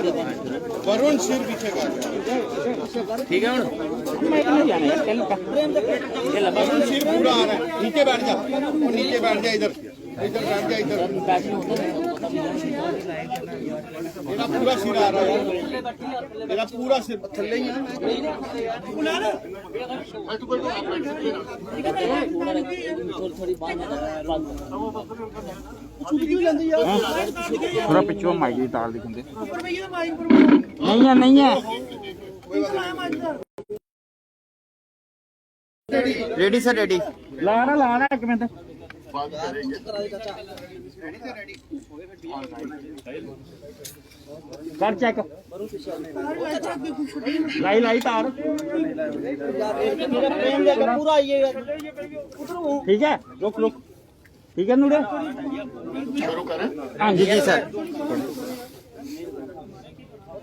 वरुण सिर पीछे कर ठीक है वरुण सिर पूरा आ रहा है नीचे बैठ जा और नीचे बैठ जा इधर इधर बैठ जा इधर मेरा पूरा सिर आ रहा है मेरा पूरा सिर थल्ले ही थोड़ा पिछू माइक की तार दिखते नहीं है रेडी सर रेडी लाना एक मिनट कर चेक लाई तार पूरा ठीक है रुक ठीक है नूरे शुरू करें हाँ जी सर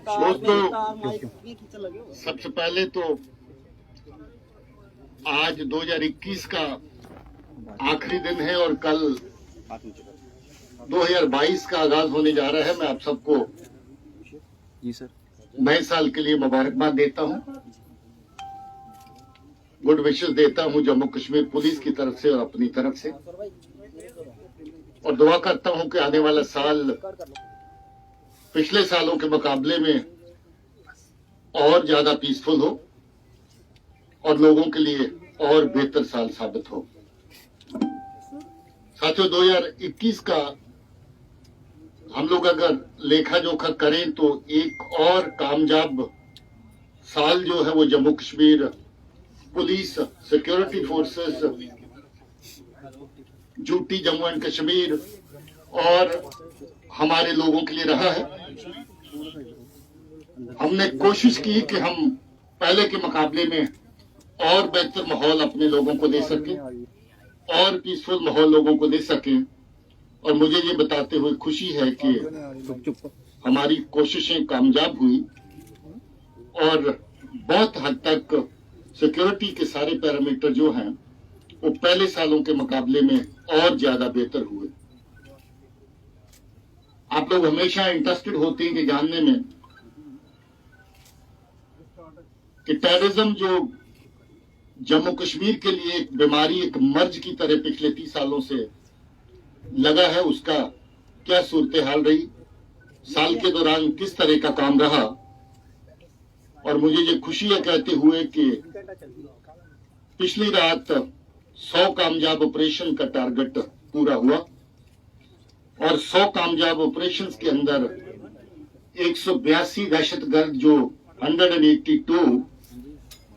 दोस्तों सबसे पहले तो आज 2021 का आखिरी दिन है और कल 2022 का आगाज होने जा रहा है। मैं आप सबको जी सर नए साल के लिए मुबारकबाद देता हूं, गुड विशेस देता हूं जम्मू कश्मीर पुलिस की तरफ से और अपनी तरफ से, और दुआ करता हूं कि आने वाला साल पिछले सालों के मुकाबले में और ज्यादा पीसफुल हो और लोगों के लिए और बेहतर साल साबित हो। साथियों 2021 का हम लोग अगर लेखा जोखा करें तो एक और कामयाब साल जो है वो Jammu Kashmir police, security forces, duty Jammu and Kashmir और हमारे लोगों के लिए रहा है। हमने कोशिश की कि हम पहले के मुकाबले में और बेहतर माहौल अपने लोगों को दे सकें और पीसफुल माहौल लोगों को दे सकें, और मुझे ये बताते हुए खुशी है कि हमारी कोशिशें कामयाब हुई और बहुत हद तक सिक्योरिटी के सारे पैरामीटर जो हैं वो पहले सालों के मुकाबले में और ज्यादा बेहतर हुए। आप लोग हमेशा इंटरेस्टेड होते हैं कि जानने में कि टेररिज्म जो जम्मू कश्मीर के लिए एक बीमारी, एक मर्ज की तरह पिछले 30 सालों से लगा है, उसका क्या सूरत हाल रही, साल के दौरान किस तरह का काम रहा। और मुझे ये खुशी है कहते हुए कि पिछली रात 100 कामयाब ऑपरेशन का टारगेट पूरा हुआ और 100 कामयाब ऑपरेशन के अंदर 182 दहशतगर्द जो 182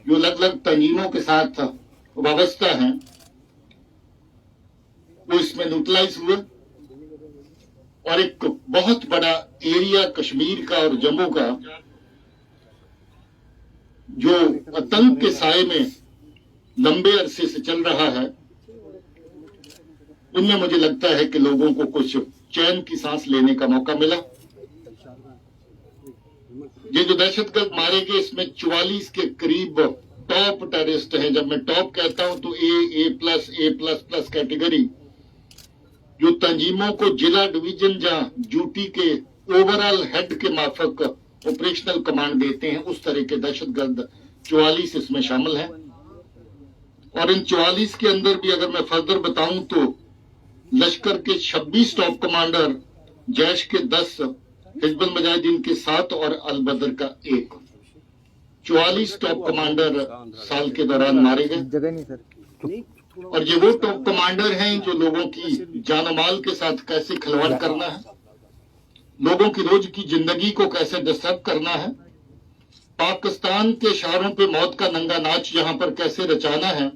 जो अलग अलग तंजीमों के साथ वाबस्ता हैं वो इसमें न्यूट्रलाइज हुए और एक बहुत बड़ा एरिया कश्मीर का और जम्मू का जो आतंक के साए में लंबे अरसे से चल रहा है, उनमें मुझे लगता है कि लोगों को कुछ चैन की सांस लेने का मौका मिला। ये जो दहशतगर्द मारे गए इसमें 44 के करीब टॉप टेररिस्ट हैं। जब मैं टॉप कहता हूं तो A++ कैटेगरी जो तंजीमों को जिला डिवीजन या ड्यूटी के ओवरऑल हेड के माफक ऑपरेशनल कमांड देते हैं, उस तरह के दहशतगर्द 44 इसमें शामिल हैं। और इन 44 के अंदर भी अगर मैं फर्दर बताऊं तो लश्कर के 26 टॉप कमांडर, जैश के 10, हिजबुल मुजाहिदीन के 7 और अल बदर का 1, 44 टॉप कमांडर साल के दौरान मारे गए। और ये वो टॉप कमांडर हैं जो लोगों की जान माल के साथ कैसे खिलवाड़ करना है, लोगों की रोज की जिंदगी को कैसे डिस्टर्ब करना है, पाकिस्तान के इशारों पे मौत का नंगा नाच यहां पर कैसे रचाना है,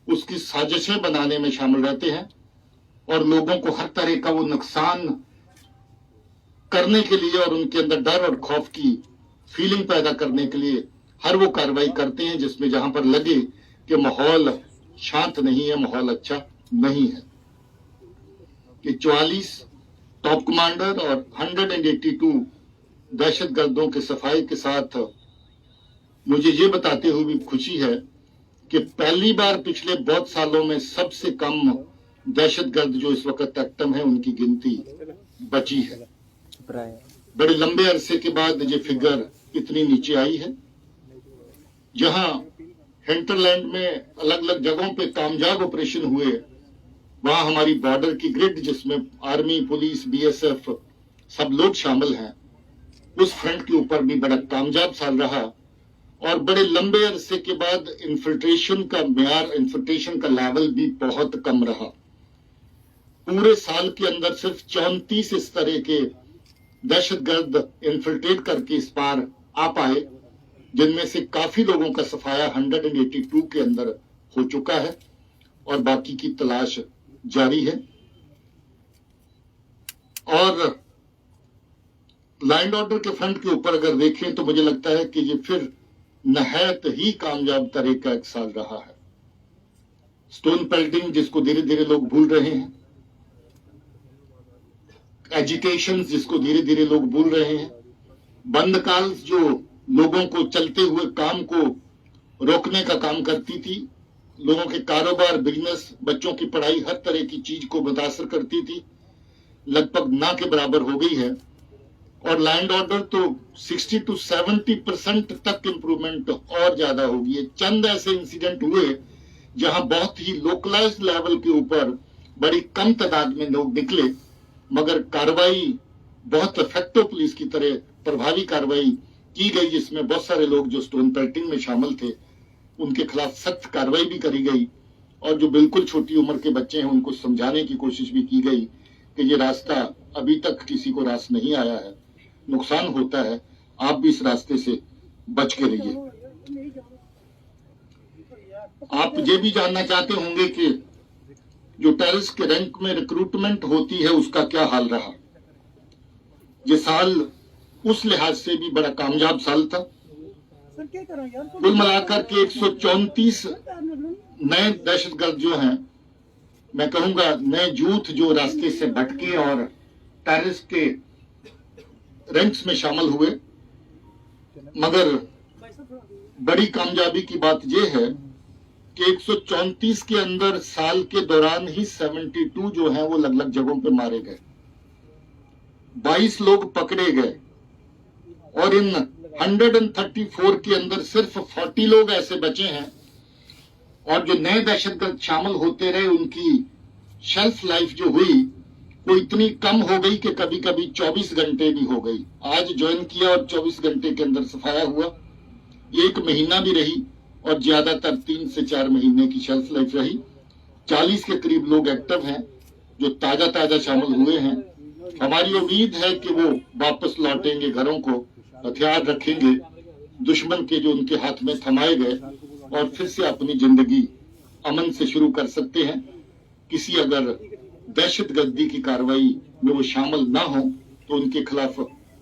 उसकी साजिशें बनाने में शामिल रहते हैं और लोगों को हर तरह का वो नुकसान करने के लिए और उनके अंदर डर और खौफ की फीलिंग पैदा करने के लिए हर वो कार्रवाई करते हैं जिसमें जहां पर लगे कि माहौल शांत नहीं है, माहौल अच्छा नहीं है। कि 44 टॉप कमांडर और 182 दहशतगर्दों के सफाई के साथ मुझे ये बताते हुए भी खुशी है कि पहली बार पिछले बहुत सालों में सबसे कम दहशतगर्द जो इस वक्त एक्टिव है उनकी गिनती बची है। बड़े लंबे अरसे के बाद ये फिगर इतनी नीचे आई है। जहां हिंटरलैंड में अलग अलग जगहों पे कामयाब ऑपरेशन हुए, वहां हमारी बॉर्डर की ग्रिड, जिसमें आर्मी, पुलिस, बीएसएफ सब लोग शामिल हैं, उस फ्रंट के ऊपर भी बड़ा कामयाब साल रहा। और बड़े लंबे अरसे के बाद इन्फिल्ट्रेशन का मेयार, इन्फिल्ट्रेशन का लेवल भी बहुत कम रहा। पूरे साल के अंदर सिर्फ 34 इस तरह के दहशतगर्द इन्फिल्ट्रेट करके इस पार आ पाए, जिनमें से काफी लोगों का सफाया 182 के अंदर हो चुका है और बाकी की तलाश जारी है। और लैंड ऑर्डर के फ्रंट के ऊपर अगर देखें तो मुझे लगता है कि ये फिर नहायत ही कामयाब तरह का एक साल रहा है। स्टोन पेल्टिंग, जिसको धीरे धीरे लोग भूल रहे हैं, एजुकेशन, जिसको धीरे धीरे लोग भूल रहे हैं, बंद काल जो लोगों को चलते हुए काम को रोकने का काम करती थी, लोगों के कारोबार, बिजनेस, बच्चों की पढ़ाई, हर तरह की चीज को मुतासर करती थी, लगभग ना के बराबर हो गई है। और लैंड ऑर्डर तो 60 to 70% तक इंप्रूवमेंट और ज्यादा होगी। ये चंद ऐसे इंसिडेंट हुए जहां बहुत ही लोकलाइज्ड लेवल के ऊपर बड़ी कम तादाद में लोग निकले, मगर कार्रवाई बहुत इफेक्टिव पुलिस की तरह प्रभावी कार्रवाई की गई, जिसमें बहुत सारे लोग जो स्टोन पेल्टिंग में शामिल थे उनके खिलाफ सख्त कार्रवाई भी करी गई। और जो बिल्कुल छोटी उम्र के बच्चे हैं उनको समझाने की कोशिश भी की गई कि ये रास्ता अभी तक किसी को रास नहीं आया है, नुकसान होता है, आप भी इस रास्ते से बच के रहिए। आप ये भी जानना चाहते होंगे कि जो टेररिस्ट के रैंक में रिक्रूटमेंट होती है उसका क्या हाल रहा। ये साल उस लिहाज से भी बड़ा कामयाब साल था। कुल मिलाकर के 134 नए दहशतगर्द जो हैं, मैं कहूंगा नए यूथ जो रास्ते से भटके और टेररिस्ट के रैंक्स में शामिल हुए। मगर बड़ी कामयाबी की बात यह है कि 134 के अंदर साल के दौरान ही 72 जो हैं वो अलग अलग जगहों पे मारे गए, 22 लोग पकड़े गए और इन 134 के अंदर सिर्फ 40 लोग ऐसे बचे हैं। और जो नए दहशतगर्द शामिल होते रहे उनकी शेल्फ लाइफ जो हुई वो इतनी कम हो गई कि कभी कभी 24 घंटे भी हो गई। आज ज्वाइन किया और 24 घंटे के अंदर सफाया हुआ, 1 महीना भी रही और ज्यादातर 3 से 4 महीने की शेल्फ लाइफ रही। 40 के करीब लोग एक्टिव हैं जो ताजा ताजा शामिल हुए हैं। हमारी उम्मीद है कि वो वापस लौटेंगे घरों को, हथियार रखेंगे दुश्मन के जो उनके हाथ में थमाए गए, और फिर से अपनी जिंदगी अमन से शुरू कर सकते हैं। किसी अगर दहशतगर्दी की कार्रवाई में वो शामिल ना हो तो उनके खिलाफ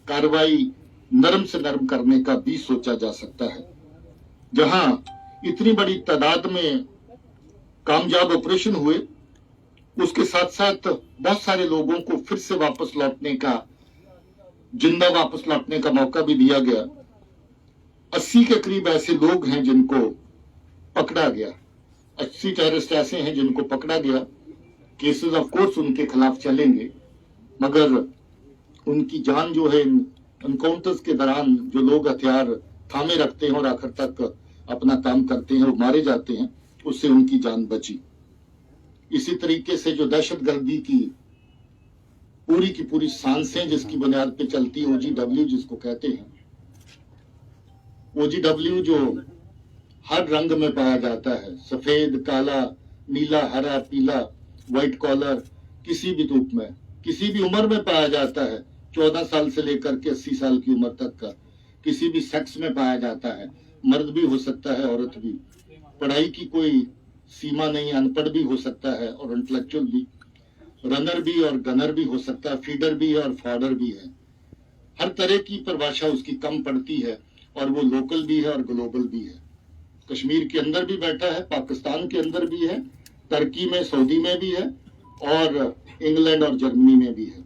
कार्रवाई नरम से नरम करने का भी सोचा जा सकता है। जहां इतनी बड़ी तादाद में कामयाब ऑपरेशन हुए, उसके साथ साथ बहुत सारे लोगों को फिर से वापस लौटने का, जिंदा वापस लौटने का मौका भी दिया गया। 80 के करीब ऐसे लोग हैं जिनको पकड़ा गया, 80 टेररिस्ट ऐसे हैं जिनको पकड़ा गया। केसेस ऑफ कोर्स उनके खिलाफ चलेंगे, मगर उनकी जान जो है एनकाउंटर्स के दौरान जो लोग हथियार थामे रखते हैं और आखिर तक अपना काम करते हैं और मारे जाते हैं, उससे उनकी जान बची। इसी तरीके से जो दहशतगर्दी की पूरी सांसें जिसकी बुनियाद पे चलती है, OGW जिसको कहते हैं, OGW जो हर रंग में पाया जाता है, सफेद, काला, नीला, हरा, पीला, व्हाइट कॉलर, किसी भी रूप में, किसी भी उम्र में पाया जाता है। 14 साल से लेकर के 80 साल की उम्र तक का किसी भी सेक्स में पाया जाता है, मर्द भी हो सकता है, औरत भी। पढ़ाई की कोई सीमा नहीं, अनपढ़ भी हो सकता है और इंटेलेक्चुअल भी, रनर भी और गनर भी हो सकता है, फीडर भी है और फॉर्डर भी है। हर तरह की परिभाषा उसकी कम पड़ती है और वो लोकल भी है और ग्लोबल भी है। कश्मीर के अंदर भी बैठा है, पाकिस्तान के अंदर भी है, तुर्की में, सऊदी में भी है और इंग्लैंड और जर्मनी में भी है।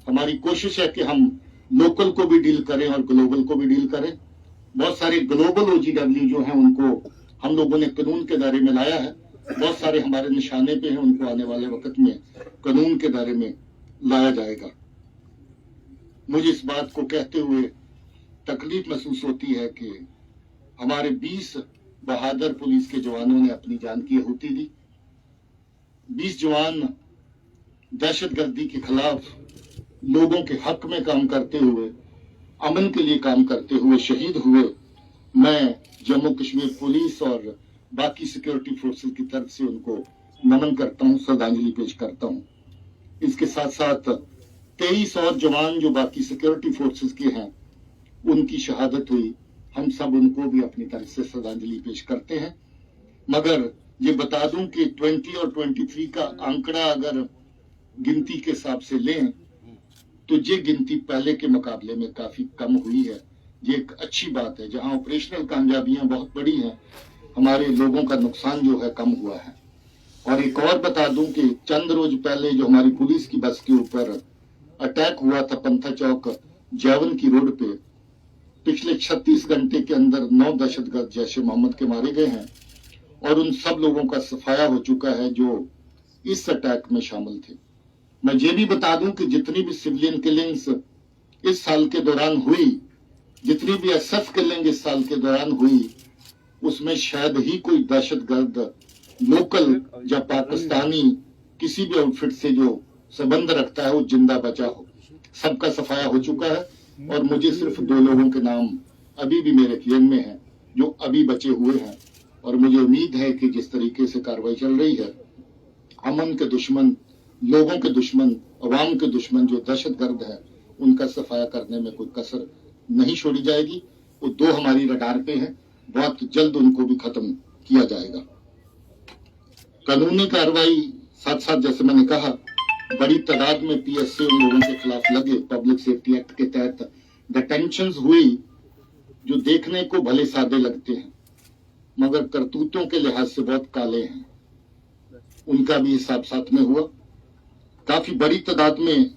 हमारी कोशिश है कि हम लोकल को भी डील करें और ग्लोबल को भी डील करें। बहुत सारे ग्लोबल OGW जो हैं उनको हम लोगों ने कानून के दायरे में लाया है, बहुत सारे हमारे निशाने पे हैं, उनको आने वाले वक्त में कानून के दायरे में लाया जाएगा। मुझे इस बात को कहते हुए तकलीफ महसूस होती है कि हमारे 20 बहादुर पुलिस के जवानों ने अपनी जान की आहुति दी। 20 जवान दहशतगर्दी के खिलाफ लोगों के हक में काम करते हुए, अमन के लिए काम करते हुए शहीद हुए। मैं जम्मू कश्मीर पुलिस और बाकी सिक्योरिटी फोर्सेस की तरफ से उनको नमन करता हूं, श्रद्धांजलि पेश करता हूं। इसके साथ साथ 23 और जवान जो बाकी सिक्योरिटी फोर्सेस के हैं, उनकी शहादत हुई, हम सब उनको भी अपनी तरफ से श्रद्धांजलि पेश करते हैं। मगर ये बता दूं कि 20 और 23 का आंकड़ा अगर गिनती के हिसाब से लें तो ये गिनती पहले के मुकाबले में काफी कम हुई है। ये एक अच्छी बात है। जहां ऑपरेशनल कामयाबियां बहुत बड़ी हैं, हमारे लोगों का नुकसान जो है कम हुआ है। और एक और बता दूं कि चंद रोज पहले जो हमारी पुलिस की बस के ऊपर अटैक हुआ था पंथा चौक जैवन की रोड पे, पिछले 36 घंटे के अंदर 9 दहशतगर्द जैश ए मोहम्मद के मारे गए हैं और उन सब लोगों का सफाया हो चुका है जो इस अटैक में शामिल थे। मैं ये भी बता दूं कि जितनी भी सिविलियन किलिंग्स इस साल के दौरान हुई, जितनी भी एसएफ किलिंग इस साल के दौरान हुई, उसमें शायद ही कोई दहशतगर्द लोकल या पाकिस्तानी किसी भी आउटफिट से जो संबंध रखता है वो जिंदा बचा हो। सबका सफाया हो चुका है और मुझे सिर्फ 2 लोगों के नाम अभी भी मेरे ख्याल में हैं जो अभी बचे हुए हैं। और मुझे उम्मीद है कि जिस तरीके से कार्रवाई चल रही है, अमन के दुश्मन, लोगों के दुश्मन, अवाम के दुश्मन जो दहशतगर्द है, उनका सफाया करने में कोई कसर नहीं छोड़ी जाएगी। वो 2 हमारी रडार पे हैं, बहुत जल्द उनको भी खत्म किया जाएगा। कानूनी कार्रवाई साथ साथ, जैसे मैंने कहा, बड़ी तादाद में पीएससी उन लोगों के खिलाफ लगे। पब्लिक सेफ्टी एक्ट के तहत डिटेंशंस हुई जो देखने को भले सादे लगते हैं मगर करतूतों के लिहाज से बहुत काले हैं, उनका भी हिसाब साथ में हुआ। काफी बड़ी तादाद में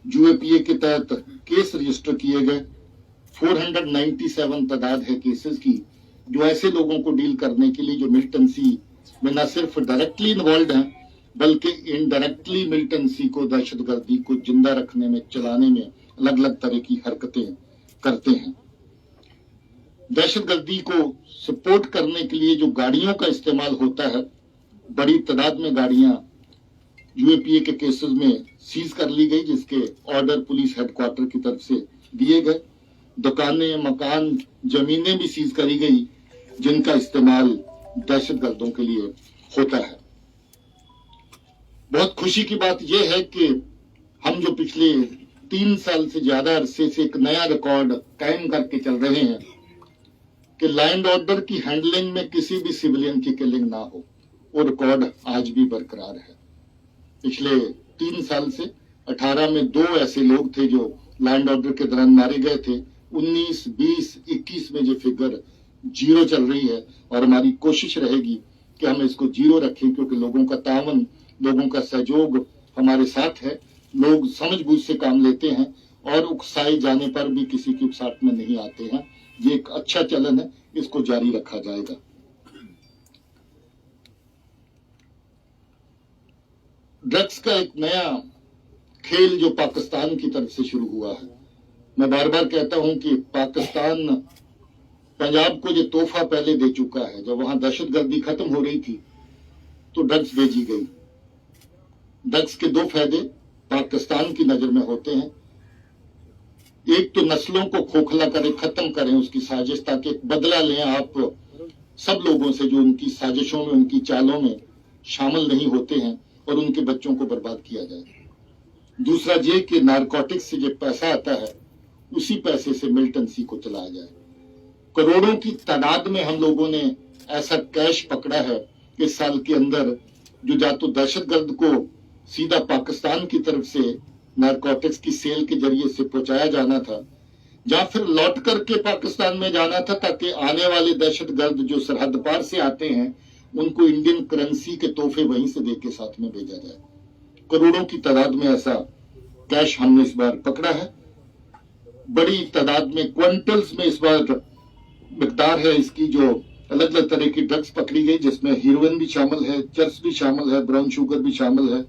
यूएपीए के तहत केस रजिस्टर किए गए। 497 तादाद है केसेस की, जो ऐसे लोगों को डील करने के लिए जो मिलिटेंसी में न सिर्फ डायरेक्टली इन्वॉल्व हैं बल्कि इनडायरेक्टली मिलिटेंसी को, दहशतगर्दी को जिंदा रखने में, चलाने में अलग अलग तरह की हरकतें करते हैं। दहशतगर्दी को सपोर्ट करने के लिए जो गाड़ियों का इस्तेमाल होता है, बड़ी तादाद में गाड़ियां यूएपीए के केसेस में सीज कर ली गई, जिसके ऑर्डर पुलिस हेडक्वार्टर की तरफ से दिए गए। दुकानें, मकान, जमीनें भी सीज करी गई जिनका इस्तेमाल दहशतगर्दों के लिए होता है। बहुत खुशी की बात यह है कि हम जो पिछले 3 साल से ज्यादा अरसे से एक नया रिकॉर्ड कायम करके चल रहे हैं कि लैंड ऑर्डर की हैंडलिंग में किसी भी सिविलियन की किलिंग ना हो, वो रिकॉर्ड आज भी बरकरार है। पिछले 3 साल से 18 में 2 ऐसे लोग थे जो लैंड ऑर्डर के दौरान मारे गए थे। 19, 20, 21 में ये फिगर 0 चल रही है और हमारी कोशिश रहेगी कि हम इसको 0 रखें, क्योंकि लोगों का तावन, लोगों का सहयोग हमारे साथ है। लोग समझबूझ से काम लेते हैं और उकसाए जाने पर भी किसी की उकसाहट में नहीं आते हैं। ये एक अच्छा चलन है, इसको जारी रखा जाएगा। ड्रग्स का एक नया खेल जो पाकिस्तान की तरफ से शुरू हुआ है, मैं बार बार कहता हूं कि पाकिस्तान पंजाब को ये तोहफा पहले दे चुका है। जब वहां दहशतगर्दी खत्म हो रही थी तो ड्रग्स भेजी गई। ड्रग्स के 2 फायदे पाकिस्तान की नजर में होते हैं। एक तो नस्लों को खोखला करें, खत्म करें उसकी साजिश, ताकि बदला लें आप सब लोगों से जो उनकी साजिशों में, उनकी चालों में शामिल नहीं होते हैं, और उनके बच्चों को बर्बाद किया जाए। दूसरा ये कि नारकोटिक्स से जो पैसा आता है उसी पैसे से मिलिटेंसी को चलाया जाए। करोड़ों की तादाद में हम लोगों ने ऐसा कैश पकड़ा है इस साल के अंदर, जो या तो दहशतगर्द को सीधा पाकिस्तान की तरफ से नारकोटिक्स की सेल के जरिए से पहुंचाया जाना था, या फिर लौट करके पाकिस्तान में जाना था, ताकि आने वाले दहशतगर्द जो सरहद पार से आते हैं उनको इंडियन करेंसी के तोहफे वहीं से देके साथ में भेजा जाए। करोड़ों की तादाद में ऐसा कैश हमने इस बार पकड़ा है। बड़ी तादाद में, क्विंटल्स में इस बार मिकदार है इसकी, जो अलग अलग तरह की ड्रग्स पकड़ी गई, जिसमें हीरोइन भी शामिल है, चर्स भी शामिल है, ब्राउन शुगर भी शामिल है।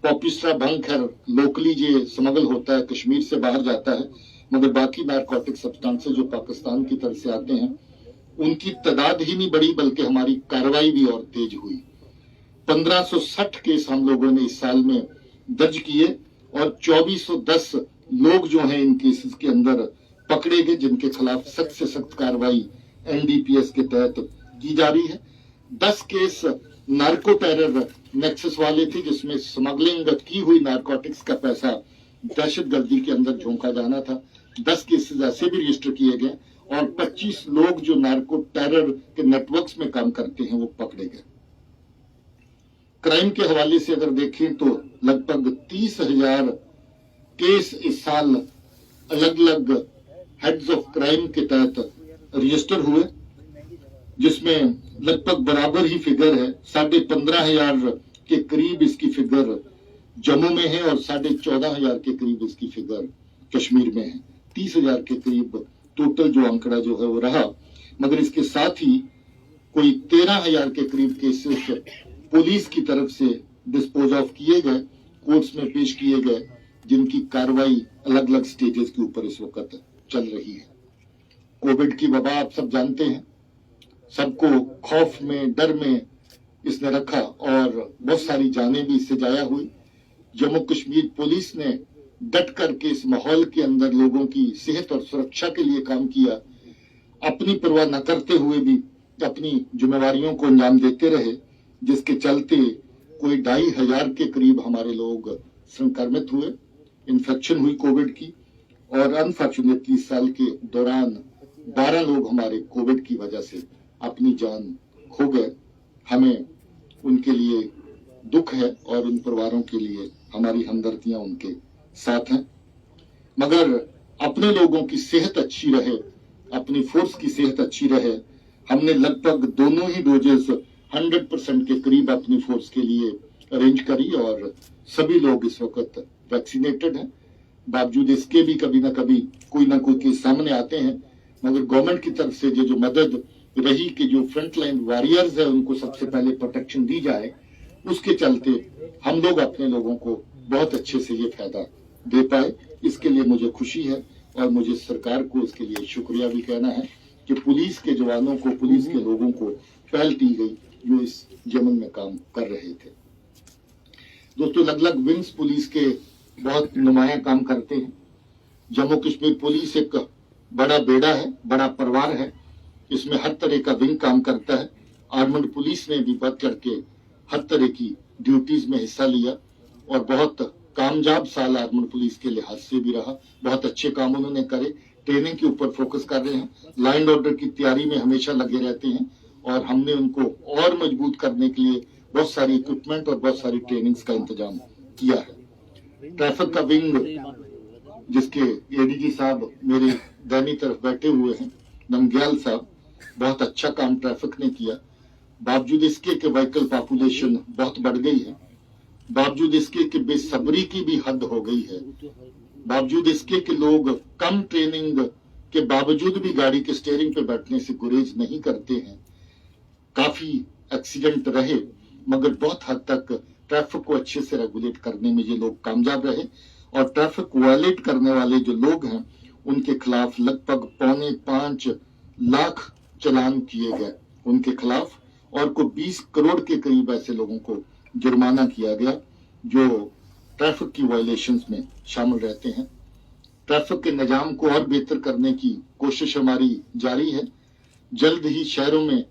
पॉपिस्ट्रा भंग खैर लोकली जो स्मगल होता है कश्मीर से बाहर जाता है, मगर बाकी नारकोटिक सब्सटेंसेस जो पाकिस्तान की तरफ से आते हैं उनकी तादाद ही नहीं बढ़ी बल्कि हमारी कार्रवाई भी और तेज हुई। 1560 केस हम लोगों ने इस साल में दर्ज किए और 2410 लोग जो हैं इन केसेस के अंदर पकड़े गए, जिनके खिलाफ सख्त से सख्त कार्रवाई एनडीपीएस के तहत की जा रही है। 10 केस नार्को टेरर नेक्सस वाले थे, जिसमें स्मगलिंग की हुई नारकोटिक्स का पैसा दहशतगर्दी के अंदर झोंका जाना था। 10 केसेस ऐसे भी रजिस्टर किए गए और 25 लोग जो नार्को टेरर के नेटवर्क्स में काम करते हैं वो पकड़े गए। क्राइम के हवाले से अगर देखें तो लगभग 30,000 केस इस साल अलग अलग हेड्स ऑफ क्राइम के तहत रजिस्टर हुए, जिसमें लगभग बराबर ही फिगर है। 15,500 के करीब इसकी फिगर जम्मू में है और 14,500 के करीब इसकी फिगर कश्मीर में है। 30,000 के करीब टोटल जो आंकड़ा जो है वो रहा, मगर इसके साथ ही कोई 13,000 के करीब केसेस पुलिस की तरफ से डिस्पोज ऑफ किए गए, कोर्ट्स में पेश किए गए, जिनकी कार्रवाई अलग अलग स्टेजेस के ऊपर इस वक्त चल रही है। कोविड की वबा आप सब जानते हैं, सबको खौफ में डर में इसने रखा और बहुत सारी जानें भी इससे जाया हुई। जम्मू कश्मीर पुलिस ने डट करके इस माहौल के अंदर लोगों की सेहत और सुरक्षा के लिए काम किया, अपनी परवाह न करते हुए भी अपनी जिम्मेवारियों को अंजाम देते रहे, जिसके चलते कोई 2,500 के करीब हमारे लोग संक्रमित हुए, इन्फेक्शन हुई कोविड की, और अनफॉर्चुनेटली इस साल के दौरान 12 लोग हमारे कोविड की वजह से अपनी जान खो गए। हमें उनके लिए दुख है और उन परिवारों के लिए हमारी हमदर्दियां उनके साथ हैं, मगर अपने लोगों की सेहत अच्छी रहे, अपनी फोर्स की सेहत अच्छी रहे। हमने लगभग दोनों ही डोजेस 100% के करीब अपनी फोर्स के लिए अरेंज करी और सभी लोग इस वक्त वैक्सीनेटेड हैं। बावजूद इसके भी कभी ना कभी कोई ना कोई केस सामने आते हैं, मगर गवर्नमेंट की तरफ से जो मदद रही कि जो फ्रंट लाइन वॉरियर्स है उनको सबसे पहले प्रोटेक्शन दी जाए, उसके चलते हम लोग अपने लोगों को बहुत अच्छे से ये फायदा दे पाए। इसके लिए मुझे खुशी है और मुझे सरकार को इसके लिए शुक्रिया भी कहना है कि पुलिस के जवानों को, पुलिस के लोगों को पहल दी गई जो इस यमन में काम कर रहे थे। दोस्तों, अलग अलग विंग्स पुलिस के बहुत नुमाया काम करते हैं। जम्मू कश्मीर पुलिस एक बड़ा बेड़ा है, बड़ा परिवार है, इसमें हर तरह का विंग काम करता है। आर्मड पुलिस ने भी बढ़ चढ़ के हर तरह की ड्यूटीज में हिस्सा लिया और बहुत कामयाब साल आर्मड पुलिस के लिहाज से भी रहा। बहुत अच्छे काम उन्होंने करे, ट्रेनिंग के ऊपर फोकस कर रहे हैं, लॉ एंड ऑर्डर की तैयारी में हमेशा लगे रहते हैं और हमने उनको और मजबूत करने के लिए बहुत सारी इक्विपमेंट और बहुत सारी ट्रेनिंग्स का इंतजाम किया है। ट्रैफिक का विंग जिसके एडीजी साहब मेरे दाहिनी तरफ बैठे हुए हैं, नमग्याल साहब, बहुत अच्छा काम ट्रैफिक ने किया। बावजूद इसके कि व्हीकल पॉपुलेशन बहुत बढ़ गई है, बावजूद इसके कि बेसब्री की भी हद हो गई है, बावजूद इसके कि लोग कम ट्रेनिंग के बावजूद भी गाड़ी के स्टीयरिंग पे बैठने से गुरेज नहीं करते हैं। काफी एक्सीडेंट रहे, मगर बहुत हद तक ट्रैफिक को अच्छे से रेगुलेट करने में ये लोग कामयाब रहे और ट्रैफिक वायलेट करने वाले जो लोग हैं उनके खिलाफ लगभग 4.5 लाख चालान किए गए उनके खिलाफ, और को 20 करोड़ के करीब ऐसे लोगों को जुर्माना किया गया जो ट्रैफिक की वायलेशंस में शामिल रहते हैं। ट्रैफिक के निजाम को और बेहतर करने की कोशिश हमारी जारी है। जल्द ही शहरों में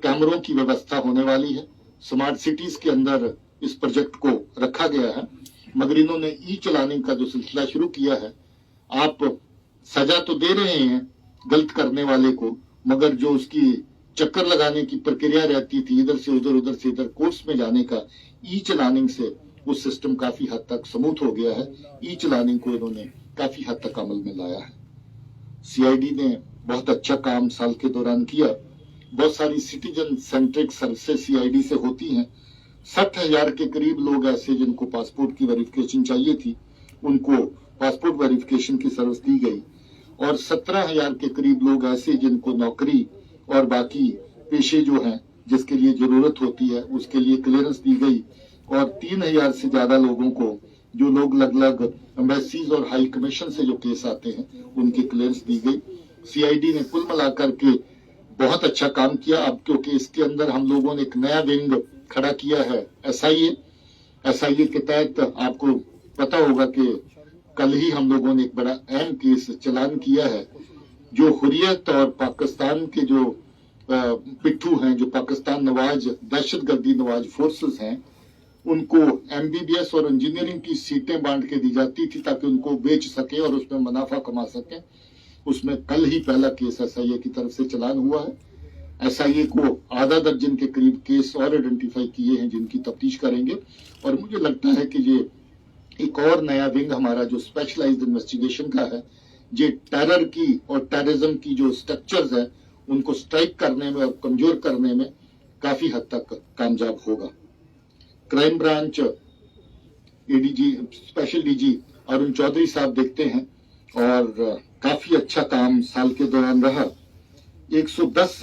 कैमरों की व्यवस्था होने वाली है। स्मार्ट सिटीज के अंदर इस प्रोजेक्ट को रखा गया है, मगर इन्होंने ई चलाने का जो सिलसिला शुरू किया है, आप सजा तो दे रहे हैं गलत करने वाले को, मगर जो उसकी चक्कर लगाने की प्रक्रिया रहती थी इधर से इधर कोर्ट्स में जाने का, ई चलानिंग से वो सिस्टम काफी हद तक स्मूथ हो गया है। ई चलानिंग को इन्होंने काफी हद तक अमल में लाया है। सीआईडी ने बहुत अच्छा काम साल के दौरान किया। बहुत सारी सिटीजन सेंट्रिक सर्विसेज सीआईडी से होती हैं। 60,000 के करीब लोग ऐसे जिनको पासपोर्ट की वेरिफिकेशन चाहिए थी, उनको पासपोर्ट वेरिफिकेशन की सर्विस दी गई, और 17,000 के करीब लोग ऐसे जिनको नौकरी और बाकी पेशे जो हैं जिसके लिए जरूरत होती है उसके लिए क्लियरेंस दी गई, और 3000 से ज्यादा लोगों को, जो लोग लगभग एम्बेसीज और हाई कमीशन से जो केस आते हैं, उनकी क्लियरेंस दी गई। सीआईडी ने कुल मिलाकर के बहुत अच्छा काम किया। अब क्योंकि इसके अंदर हम लोगों ने एक नया विंग खड़ा किया है, एसआईए के तहत आपको पता होगा कि कल ही हम लोगों ने एक बड़ा अहम केस चलान किया है। जो हुर्रियत और पाकिस्तान के जो पिट्ठू हैं, जो पाकिस्तान नवाज दहशतगर्दी नवाज फोर्सेस हैं, उनको एमबीबीएस और इंजीनियरिंग की सीटें बांट के दी जाती थी ताकि उनको बेच सके और उसमें मुनाफा कमा सके। उसमें कल ही पहला केस एसआईए की तरफ से चलान हुआ है। एसआईए को आधा दर्जन के करीब केस और आइडेंटिफाई किए हैं जिनकी तफ्तीश करेंगे। और मुझे लगता है कि ये एक और नया विंग हमारा जो स्पेशलाइज्ड इन्वेस्टिगेशन का है, ये टेरर की और टेररिज्म की जो स्ट्रक्चर्स है उनको स्ट्राइक करने में और कमजोर करने में काफी हद तक कामयाब होगा। Crime branch ADG special DG Arun Chaudhary साहब देखते हैं और काफी अच्छा काम साल के दौरान रहा। 110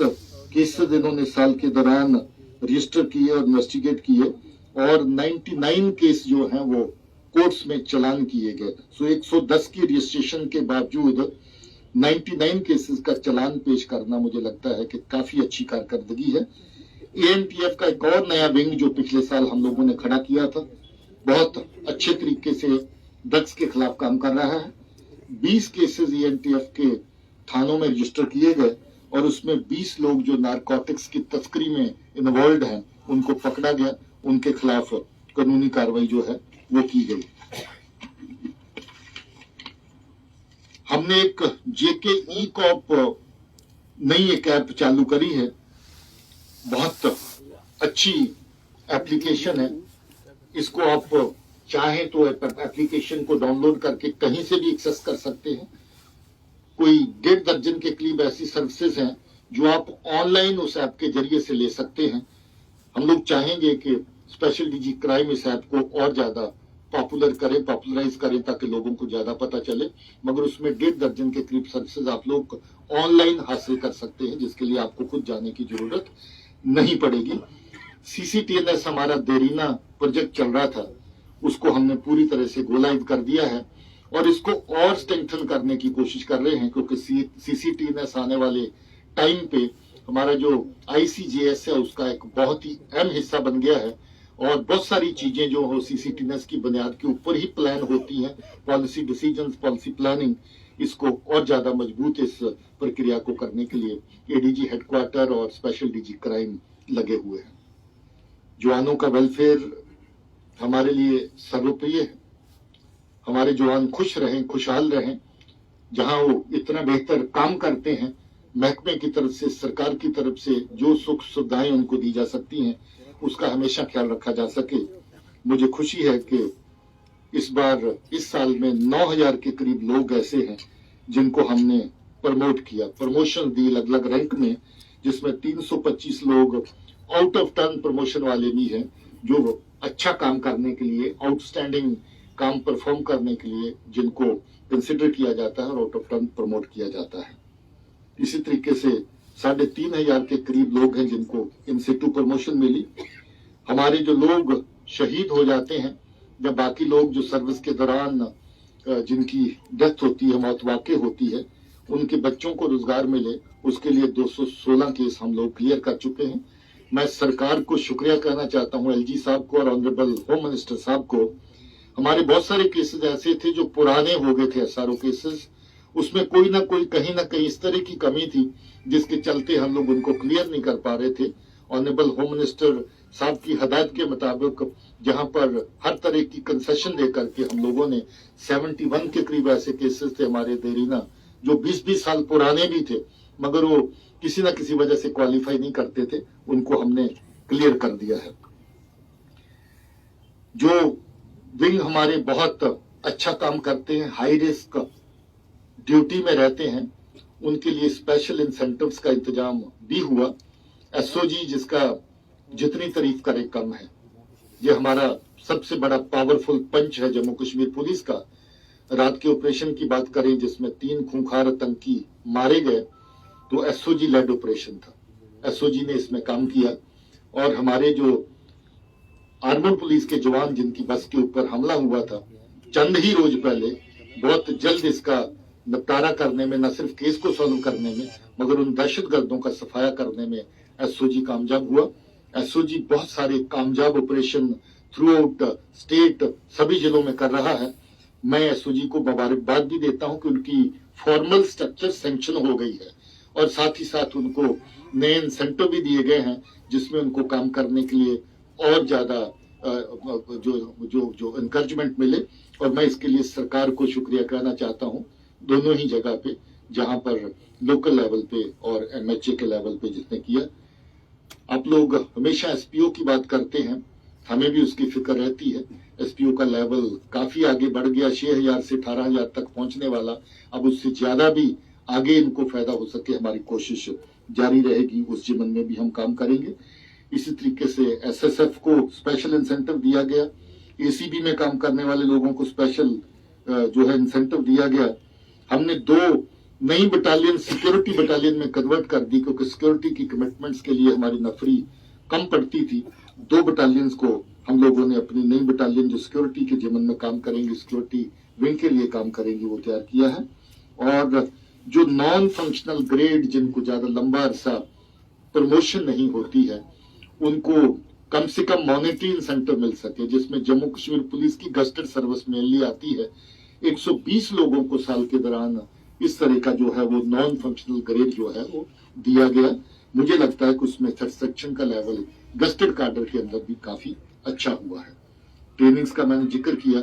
केसेस इन्होंने साल के दौरान रजिस्टर किए और इन्वेस्टिगेट किए और 99 केस जो हैं वो कोर्ट्स में चलान किए गए। सो 110 की रजिस्ट्रेशन के बावजूद 99 केसेस का चलान पेश करना मुझे लगता है कि काफी अच्छी कारकर्दगी है। एएनटीएफ का एक और नया विंग जो पिछले साल हम लोगों ने खड़ा किया था, बहुत अच्छे तरीके से ड्रग्स के खिलाफ काम कर रहा है। 20 केसेस एएनटीएफ के थानों में रजिस्टर किए गए और उसमें 20 लोग जो नारकोटिक्स की तस्करी में इन्वॉल्व हैं उनको पकड़ा गया, उनके खिलाफ कानूनी कार्रवाई जो है वो की गई। हमने एक जेके ई कॉप नई एक ऐप चालू करी है, बहुत अच्छी एप्लीकेशन है। इसको आप चाहें तो एप्लीकेशन को डाउनलोड करके कहीं से भी एक्सेस कर सकते हैं। कोई 1.5 दर्जन के करीब ऐसी सर्विसेज हैं जो आप ऑनलाइन उस ऐप के जरिए से ले सकते हैं। हम लोग चाहेंगे कि स्पेशल डीजी क्राइम इस ऐप को और ज्यादा पॉपुलराइज करें ताकि लोगों को ज्यादा पता चले, मगर उसमें 1.5 दर्जन के करीब सर्विसेज आप लोग ऑनलाइन हासिल कर सकते हैं, जिसके लिए आपको खुद जाने की जरूरत नहीं पड़ेगी। सीसीटीएनएस हमारा देरीना प्रोजेक्ट चल रहा था, उसको हमने पूरी तरह से गोलाइव कर दिया है और इसको और स्ट्रेंथन करने की कोशिश कर रहे हैं, क्योंकि सीसीटीएनएस आने वाले टाइम पे हमारा जो आईसीजेएस है उसका एक बहुत ही अहम हिस्सा बन गया है और बहुत सारी चीजें जो हो सीसीटीएनएस की बुनियाद के ऊपर ही प्लान होती हैं। पॉलिसी डिसीजंस, पॉलिसी प्लानिंग, इसको और ज्यादा मजबूत इस प्रक्रिया को करने के लिए एडीजी हेडक्वार्टर और स्पेशल डीजी क्राइम लगे हुए हैं। जवानों का वेलफेयर हमारे लिए सर्वप्रिय है। हमारे जवान खुश रहें, खुशहाल रहें। जहां वो इतना बेहतर काम करते हैं, महकमे की तरफ से, सरकार की तरफ से जो सुख सुविधाएं उनको दी जा सकती हैं, उसका हमेशा ख्याल रखा जा सके। मुझे खुशी है कि इस साल में 9000 के करीब लोग ऐसे हैं जिनको हमने प्रमोट किया, प्रमोशन दी अलग अलग रैंक में, जिसमें 325 लोग आउट ऑफ टर्न प्रमोशन वाले भी हैं जो अच्छा काम करने के लिए, आउटस्टैंडिंग काम परफॉर्म करने के लिए जिनको कंसिडर किया जाता है और आउट ऑफ टर्न प्रमोट किया जाता है। इसी तरीके से 3500 के करीब लोग हैं जिनको इन सिटू प्रमोशन मिली। हमारे जो लोग शहीद हो जाते हैं या बाकी लोग जो सर्विस के दौरान जिनकी डेथ होती है, मौत वाक़ई होती है, उनके बच्चों को रोजगार मिले, उसके लिए 216 केस हम लोग क्लियर कर चुके हैं। मैं सरकार को शुक्रिया कहना चाहता हूं, एलजी साहब को और ऑनरेबल होम मिनिस्टर साहब को। हमारे बहुत सारे केसेस ऐसे थे जो पुराने हो गए थे, एसआरओ केसेस, उसमें कोई ना कोई कहीं ना कहीं इस तरह की कमी थी जिसके चलते हम लोग उनको क्लियर नहीं कर पा रहे थे। ऑनरेबल होम मिनिस्टर साहब की हदायत के मुताबिक जहां पर हर तरह की कंसेशन देकर के हम लोगों ने 71 के करीब ऐसे केसेस थे हमारे देरीना जो 20-20 साल पुराने भी थे, मगर वो किसी ना किसी वजह से क्वालिफाई नहीं करते थे, उनको हमने क्लियर कर दिया है। जो विंग हमारे बहुत अच्छा काम करते हैं, हाई रिस्क ड्यूटी में रहते हैं, उनके लिए स्पेशल इंसेंटिव्स का इंतजाम भी हुआ। एसओजी जिसका जितनी तारीफ करे कम है, ये हमारा सबसे बड़ा पावरफुल पंच है जम्मू कश्मीर पुलिस का। रात के ऑपरेशन की बात करें जिसमें 3 खूंखार आतंकी मारे गए, तो एसओजी लेड ऑपरेशन था। एसओजी ने इसमें काम किया और हमारे जो आर्मड पुलिस के जवान जिनकी बस के ऊपर हमला हुआ था चंद ही रोज पहले, बहुत जल्द इसका निपटारा करने में, न सिर्फ केस को सॉल्व करने में मगर उन दहशतगर्दों का सफाया करने में एसओजी कामयाब हुआ। एसओजी बहुत सारे कामयाब ऑपरेशन थ्रू आउट स्टेट सभी जिलों में कर रहा है। मैं एसओजी को मुबारकबाद भी देता हूं कि उनकी फॉर्मल स्ट्रक्चर सैंक्शन हो गई है और साथ ही साथ उनको नए इंसेंटिव भी दिए गए हैं जिसमें उनको काम करने के लिए और ज्यादा जो एनकरेजमेंट मिले। और मैं इसके लिए सरकार को शुक्रिया कहना चाहता हूं दोनों ही जगह पे, जहां पर लोकल लेवल पे और एमएचए के लेवल पे जिसने किया। आप लोग हमेशा एसपीओ की बात करते हैं, हमें भी उसकी फिक्र रहती है। एसपीओ का लेवल काफी आगे बढ़ गया, 6,000 से 18,000 तक पहुंचने वाला। अब उससे ज्यादा भी आगे इनको फायदा हो सके, हमारी कोशिश जारी रहेगी, उस जीवन में भी हम काम करेंगे। इसी तरीके से एसएसएफ को स्पेशल इंसेंटिव दिया गया, एसीबी में काम करने वाले लोगों को स्पेशल जो है इंसेंटिव दिया गया। हमने 2 नई बटालियन सिक्योरिटी बटालियन में कन्वर्ट कर दी क्योंकि सिक्योरिटी की कमिटमेंट्स के लिए हमारी नफरी कम पड़ती थी। 2 बटालियंस को हम लोगों ने अपनी नई बटालियन जो सिक्योरिटी के जीवन में काम करेंगे, सिक्योरिटी विंग के लिए काम करेंगे, वो तैयार किया है। और जो नॉन फंक्शनल ग्रेड जिनको ज्यादा लंबा अरसा प्रमोशन नहीं होती है उनको कम से कम मॉनेटरी इंसेंटिव मिल सके, जिसमें जम्मू कश्मीर पुलिस की गस्टेड सर्विस मेनली आती है। 120 लोगों को साल के दौरान इस तरह का जो है वो नॉन फंक्शनल ग्रेड जो है वो दिया गया। मुझे लगता है कि उसमें सेटिस्फेक्शन का लेवल गस्टेड कार्डर के अंदर भी काफी अच्छा हुआ है। ट्रेनिंग्स का मैंने जिक्र किया,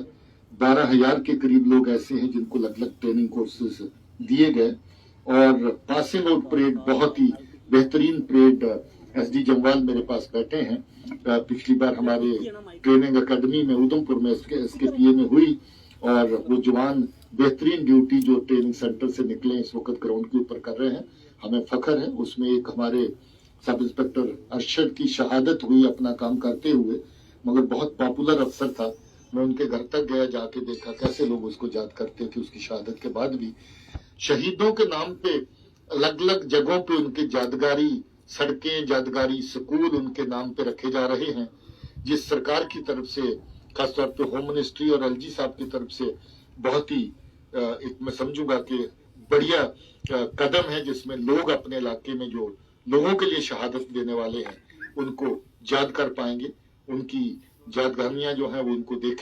12,000 के करीब लोग ऐसे हैं जिनको अलग अलग ट्रेनिंग कोर्सेज दिए गए। और पासिंग आउट परेड बहुत ही बेहतरीन परेड, एसडी जम्वाल मेरे पास बैठे हैं, पिछली बार हमारे ट्रेनिंग एकेडमी में उधमपुर में एसकेपीए में हुई और वो जवान बेहतरीन ड्यूटी जो ट्रेनिंग सेंटर से निकले इस वक्त ग्राउंड के ऊपर कर रहे हैं, हमें फख्र है। उसमें एक हमारे सब इंस्पेक्टर अरशद की शहादत हुई अपना काम करते हुए, मगर बहुत पॉपुलर अफसर था। मैं उनके घर तक गया, जाके देखा कैसे लोग उसको याद करते कि उसकी शहादत के बाद भी शहीदों के नाम पे अलग अलग जगहों पे उनके यादगारी सड़कें, यादगारी स्कूल उनके नाम पे रखे जा रहे हैं। जिस सरकार की तरफ से, खासतौर पे होम मिनिस्ट्री और एलजी साहब की तरफ से बहुत ही एक मैं समझूंगा कि बढ़िया कदम है, जिसमें लोग अपने इलाके में जो लोगों के लिए शहादत देने वाले हैं उनको याद कर पाएंगे, उनकी यादगारियां जो है वो उनको देख